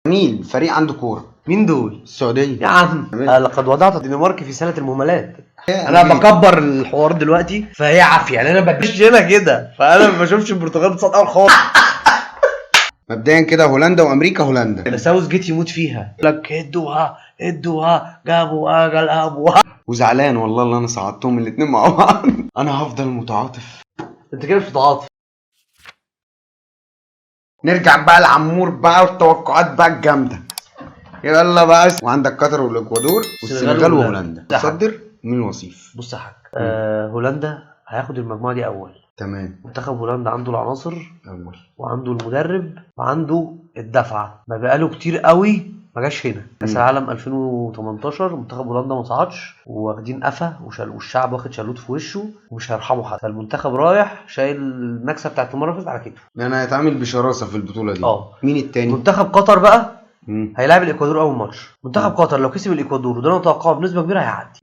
جميل. فريق عنده كوره. مين دول؟ السعوديه يا عم لقد وضعت الدنمارك في سله المهملات. انا بكبر الحوار دلوقتي فهي عافيه، يعني انا بدش هنا كده، فانا ما بشوفش البرتغال بتصعد اول خالص. مبدئيا كده هولندا وامريكا. هولندا ساوث جيت يموت فيها، لك ادوها جابوا ابوها. وزعلان والله اللي انا صعدتهم الاثنين مع بعض. انا هفضل متعاطف. انت كده مش متعاطف. نرجع بقى لعمور بقى والتوقعات بقى الجامده. يلا بقى. وعندك قطر والاكوادور والسنغال وهولندا. تصدر مين الوصيف؟ بص يا حاج، هولندا هياخد المجموعه دي اول. تمام. منتخب هولندا عنده العناصر اول، وعنده المدرب وعنده الدفعه. ما بقاله كتير قوي ما جاش هنا. كاس العالم 2018 منتخب هولندا ما صعدش، واخدين قفا والشعب واخد شلوت في وشه ومش هيرحموا حد. فالمنتخب رايح شايل النكسه بتاعت المره اللي فاتت على كتفه. انا هيتعامل بشراسه في البطوله دي. مين التاني؟ منتخب قطر بقى هيلاعب الاكوادور اول ماتش. منتخب قطر لو كسب الاكوادور وده انا متوقعه بنسبه كبيره هيعدي،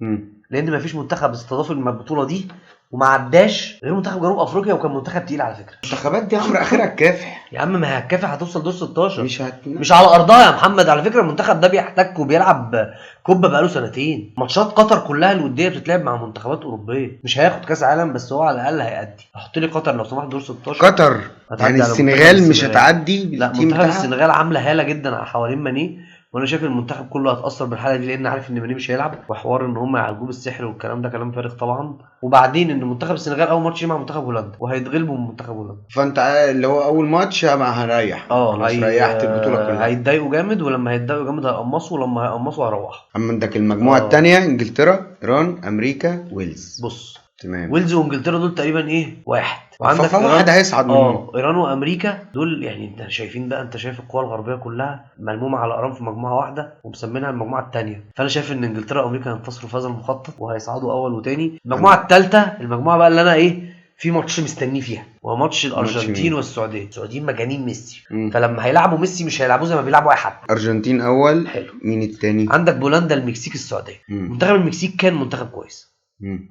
لان مفيش منتخب استضاف البطوله دي وما عداش غير منتخب جنوب افريقيا، وكان منتخب تقيل على فكره. المنتخبات دي امر اخرها الكافح يا عم، ما هي الكافح هتوصل دور 16. مش على ارضها يا محمد. على فكره المنتخب ده بيحتك وبيلعب كوبا بقاله سنتين. ماتشات قطر كلها الوديه بتتلعب مع منتخبات اوروبيه. مش هياخد كاس عالم بس هو على الاقل هيأدي. احط لي قطر لو سمحت دور 16. قطر يعني السنغال مش هتعدي. لا، منتخب السنغال عامله هاله جدا على حوالين ماني، وانا شايف المنتخب كله هيتاثر بالحاله دي، لان عارف ان ماني مش هيلعب، وحوار ان هم يعالجوه بالسحر والكلام ده كلام فارغ طبعا. وبعدين ان منتخب السنغال اول ماتش مع منتخب هولندا وهيتغلبوا من منتخب هولندا. فانت اللي هو اول ماتش هريح. ريحت البطوله كلها. هيتضايقوا جامد، ولما هيتضايقوا جامد هيقمصوا، ولما هيقمصوا هيروحوا. اما عندك المجموعه الثانيه انجلترا، ايران، امريكا، ويلز. بص، تمام. ويلز وانجلترا دول تقريبا واحد، وعندك واحد هيصعد منهم. ايران وامريكا دول. يعني انت شايفين بقى، انت شايف القوى الغربيه كلها ملمومه على ايران في مجموعه واحده ومسمينها المجموعه الثانيه. فانا شايف ان انجلترا وامريكا هينتصروا في هذا المخطط وهيصعدوا اول وثاني. المجموعه الثالثه، المجموعه بقى اللي انا في ماتش مستنيه فيها، وهو ماتش الارجنتين والسعوديه. السعوديين مجانين ميسي. فلما هيلعبوا ميسي مش هيلعبوه زي ما بيلعبوا اي حد. ارجنتين اول. حلو. مين الثاني؟ عندك بولندا، المكسيك، السعوديه. منتخب المكسيك كان منتخب كويس.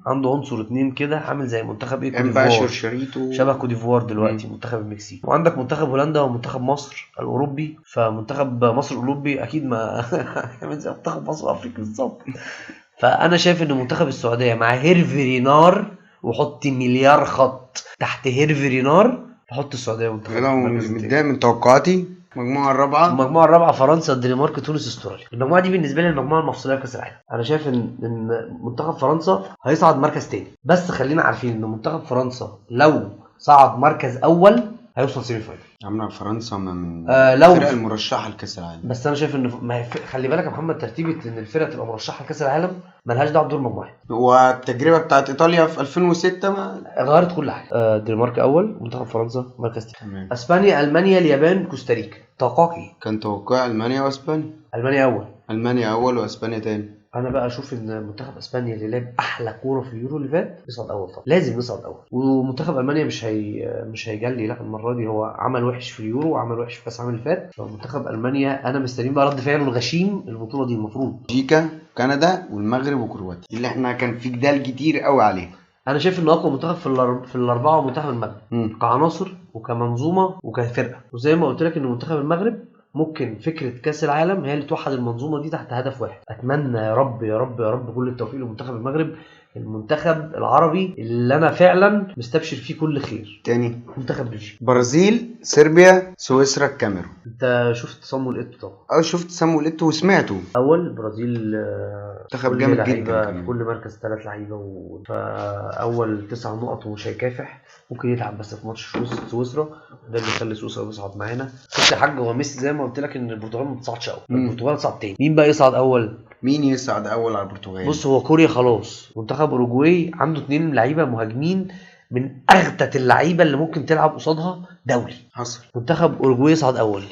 عنده عنصر 2 كده عامل زي منتخب كوديفوار، شبه كوديفوار دلوقتي. منتخب المكسيك. وعندك منتخب هولندا ومنتخب مصر الاوروبي. فمنتخب مصر الاوروبي اكيد ما يعمل زي منتخب مصر الافريقي بالظبط. فانا شايف ان منتخب السعوديه مع هيرفي رينار، وحط مليار خط تحت هيرفي رينار، فحط السعوديه منتخب. انا متضايق من توقعاتي. المجموعه الرابعه فرنسا، الدنمارك، تونس، استراليا. المجموعه دي بالنسبه لي المجموعه المفصليه في كاس العالم. انا شايف ان منتخب فرنسا هيصعد مركز تاني، بس خلينا عارفين ان منتخب فرنسا لو صعد مركز اول هيوصل سيمي فاينل. عامله فرنسا من لو الفرق المرشحه لكاس العالم. بس انا شايف ان خلي بالك يا محمد، ترتيبه ان الفرقه تبقى مرشحه لكاس العالم ملهاش دعوه بدور مجموعه. والتجربه بتاعت ايطاليا في 2006 ما غيرت كل حاجه. الدنمارك اول، منتخب فرنسا مركز تاني. اسبانيا، المانيا، اليابان، كوستاريكا. توقعي كان توقع المانيا واسبانيا. المانيا اول واسبانيا تاني. انا بقى اشوف ان منتخب اسبانيا اللي لعب احلى كوره في اليورو اللي فات يصعد اول طبعا. لازم يصعد اول. ومنتخب المانيا مش هيجلي. لا، المره دي هو عمل وحش في اليورو وعمل وحش في كاس العالم اللي فات. فمنتخب المانيا انا مستني بقى رد فعله الغشيم البطوله دي. المفروض بلجيكا، كندا، والمغرب، وكرواتيا اللي احنا كان في جدال كتير قوي عليه. انا شايف ان اقوى منتخب في الاربعه منتخب المغرب، كعناصر وكمنظومه وكفرقه. وزي ما قلت لك ان منتخب المغرب ممكن فكره كاس العالم هي اللي توحد المنظومه دي تحت هدف واحد. اتمنى يا رب يا رب يا رب كل التوفيق لمنتخب المغرب، المنتخب العربي اللي انا فعلا مستبشر فيه كل خير. تاني منتخب بلجيكا، برازيل، صربيا، سويسرا، الكاميرون. انت شفت صامويل ايتو طبعا؟ شفت صامويل ايتو وسمعته. اول برازيل منتخب جامد جدا في كل مركز 3 لعيبه فاول 9 نقط ومش هيكافح. ممكن يتعب بس في ماتش سويسرا، ده اللي يخلي سويسرا يصعد معانا. بس يا حاج، هو ميسي زي ما قلت لك ان البرتغال ما تصعدش اول. البرتغال تصعد تاني. مين بقى يصعد اول؟ مين يصعد اول على البرتغال؟ بص، هو كوريا خلاص. منتخب اوروجواي عنده 2 لعيبه مهاجمين من اغتت اللعيبه اللي ممكن تلعب قصادها دولي. حصل. منتخب اوروجواي يصعد اول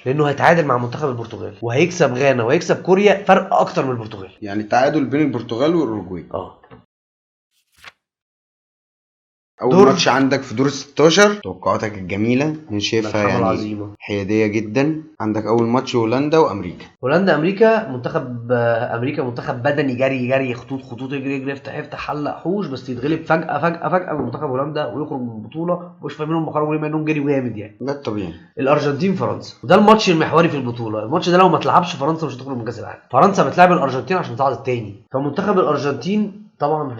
لانه هيتعادل مع منتخب البرتغال وهيكسب غانا وهيكسب كوريا فرق اكتر من البرتغال. يعني تعادل بين البرتغال والاوروجواي. اول ماتش عندك في دور 16 توقعاتك الجميله انا شايفها يعني عظيمة. حياديه جدا. عندك اول ماتش هولندا وامريكا. هولندا امريكا منتخب بدني، جري خطوط يجري يفتح حلق حوش، بس يتغلب فجأة من منتخب هولندا ويخرج من البطولة مش فاهمين هم خرجوا ليه مع انهم جري جامد يعني. ده الطبيعي. الارجنتين فرنسا، وده الماتش المحوري في البطولة. الماتش ده لو ما تلعبش فرنسا مش هتخرج من كاس العالم. فرنسا بتلعب الارجنتين عشان تصعد التاني، فمنتخب الارجنتين طبعا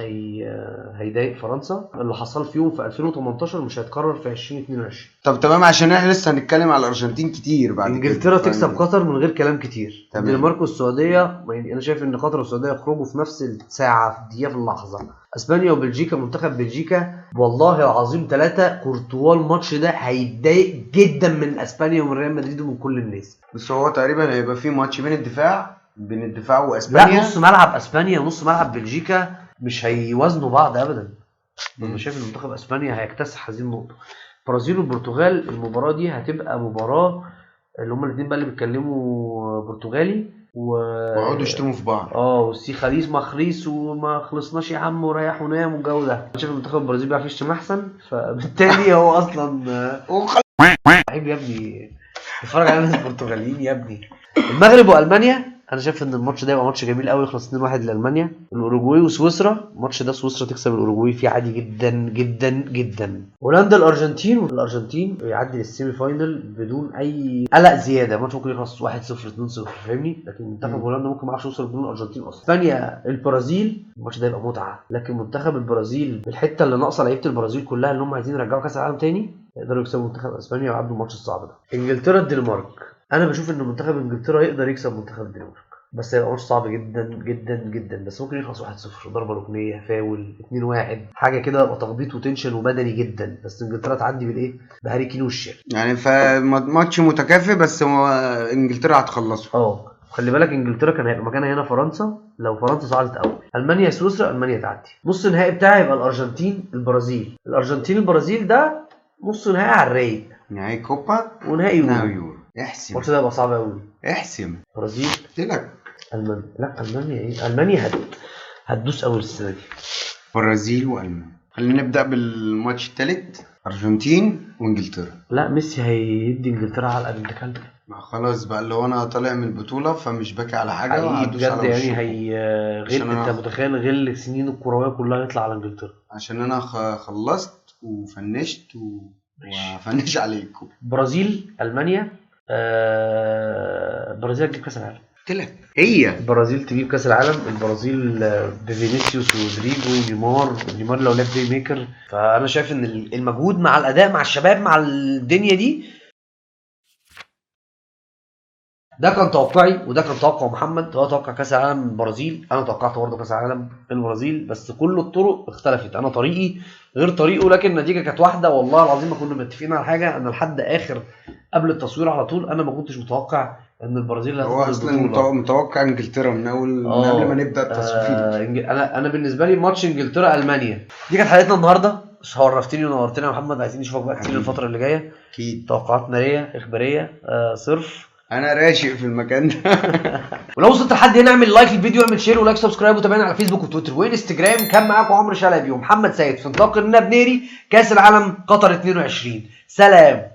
هيضايق فرنسا. اللي حصل فيهم في 2018 مش هيتكرر في 2022. طب تمام، عشان احنا لسه هنتكلم على الارجنتين كتير بعد كده. انجلترا تكسب قطر من غير كلام كتير. تمام. الدنمارك والسعوديه، انا شايف ان قطر والسعوديه يخرجوا في نفس الساعه، في الدقيقه، في اللحظه. اسبانيا وبلجيكا، منتخب بلجيكا والله العظيم 3 كورتوا الماتش ده هيتضايق جدا من اسبانيا ومن ريال مدريد ومن كل الناس. بس هو تقريبا هيبقى في ماتش بين الدفاع واسبانيا. لا، نص ملعب اسبانيا ونص ملعب بلجيكا مش هيوازنوا بعض ابدا. انا شايف ان منتخب اسبانيا هيكتسح هذه النقطه. البرازيل والبرتغال، المباراه دي هتبقى مباراه اللي هما الاثنين بقى اللي بيتكلموا برتغالي ويقعدوا يشتموا في بعض. والسي خليص مخريس وما خلصناش يا عم وريح ونام والجو ده. انا شايف المنتخب البرازيلي بيعرف يشتم احسن، فبالتالي هو اصلا عيب يا ابني اتفرج على الناس البرتغاليين يا ابني. المغرب والمانيا، انا شايف ان الماتش ده يبقى ماتش جميل قوي، يخلص 2-1 لالمانيا. الاوروجواي وسويسرا، الماتش ده سويسرا تكسب الاوروجواي فيه عادي جدا جدا جدا. هولندا الارجنتين يعدي للسيمي فاينل بدون اي قلق زياده. الماتش ممكن يخلص 1-0 2-0 فاهمني، لكن منتخب هولندا ممكن ما يعرفش يوصل بدون الارجنتين اصلا. اسبانيا البرازيل، الماتش ده يبقى متعه، لكن منتخب البرازيل بالحته اللي ناقصه لعيبه البرازيل كلها اللي هم عايزين يرجعوا كاس العالم تاني، يقدروا يكسبوا منتخب اسبانيا ويعدوا الماتش الصعب ده. انجلترا الدنمارك، انا بشوف ان منتخب انجلترا يقدر يكسب منتخب الدنمارك، بس هيبقى ماتش صعب جدا جدا جدا. بس ممكن يخلص 1-0 ضربه ركنيه فاول 2-1 حاجه كده، يبقى تخبيط وتنشن وبدني جدا. بس انجلترا تعدي بالايه؟ بهاري كين والشير يعني. فماتش متكافئ، بس هو انجلترا هتخلصه. خلي بالك انجلترا كان هيبقى مكانها هنا فرنسا لو فرنسا صعدت اول. المانيا سويسرا، المانيا تعدي. نص النهائي بتاعي يبقى الارجنتين البرازيل ده نص نهائي على الرايق، نهائي كوبا ونهائي يورو. احسم الماتش ده يبقى صعب قوي. احسم. برازيل قلت لك المانيا. لا المانيا ايه؟ المانيا هتدوس اول السنه دي. برازيل والمانيا. خلينا نبدا بالماتش الثالث، ارجنتين وانجلترا. لا ميسي هيدي انجلترا على بنت كلب. خلاص بقى، اللي هو انا طالع من البطوله فمش باكي على حاجه وهدوس على يعني غل. انت متخيل غل السنين الكرويه كلها يطلع على انجلترا عشان انا خلصت وفنشت وفنش عليكم. برازيل المانيا. برازيل تجيب كاس العالم. قلت لك هي البرازيل تجيب كاس العالم. البرازيل بفينيسيوس ورودريجو ونيمار لو لعب بلاي ميكر. فانا شايف ان المجهود مع الاداء مع الشباب مع الدنيا دي. ده كان توقعي وده كان توقع محمد. هو توقع كاس العالم البرازيل، انا توقعت برضه كاس العالم البرازيل، بس كل الطرق اختلفت. انا طريقي غير طريقه، لكن النتيجه كانت واحده. والله العظيم ما كنا متفقين على حاجه. انا لحد اخر قبل التصوير على طول انا ما كنتش متوقع ان البرازيل هو اصلا متوقع انجلترا من قبل ما نبدا التصوير. انا بالنسبه لي ماتش انجلترا المانيا. دي كانت حلقتنا النهارده. شرفتني ونورتني يا محمد. عايزين نشوفك بقى كتير الفتره اللي جايه. اكيد. توقعات ناريه اخباريه صرف. انا راشق في المكان ده. ولو وصلت لحد هنا اعمل لايك للفيديو، اعمل شير ولايك سبسكرايب، وتابعنا على فيسبوك وتويتر وانستجرام. كان معاكم عمرو شلبي ومحمد سيد في نطاق النبنيري كاس العالم قطر 22. سلام.